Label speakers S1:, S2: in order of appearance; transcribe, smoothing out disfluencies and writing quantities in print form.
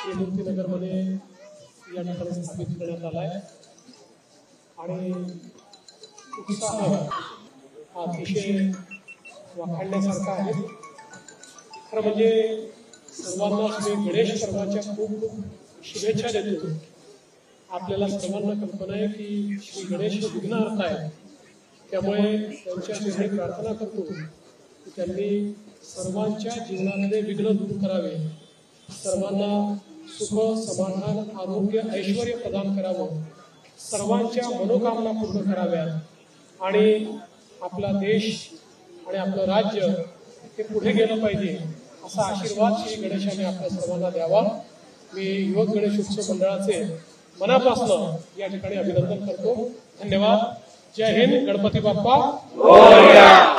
S1: मूर्तीनगरमध्ये या ठिकाणी स्थापित करण्यात आलाय आणि उत्साह अतिशय वाखाणण्यासारखा आहे। खरं म्हणजे सर्वांना श्री गणेश पर्वाच्या खूप शुभेच्छा देतो। आपल्याला सर्वांना कल्पना आहे की श्री गणेश विघ्नहर्ता आहे, त्यामुळे त्यांच्या चरणी प्रार्थना करतो की त्यांनी सर्वांच्या जीवनातले विघ्न दूर करावे, सर्वांना सुख समाधान आरोग्य ऐश्वर्य प्रदान करावं, सर्वांच्या मनोकामना पूर्ण कराव्यात आणि आपला देश आणि आपलं राज्य हे पुढे गेलं पाहिजे असा आशीर्वाद श्री गणेशाने आपल्या सर्वांना द्यावा। मी युवक गणेश उत्सव मंडळाचे मनापासून या ठिकाणी अभिनंदन करतो। धन्यवाद। जय हिंद। गणपती बाप्पा मोरया।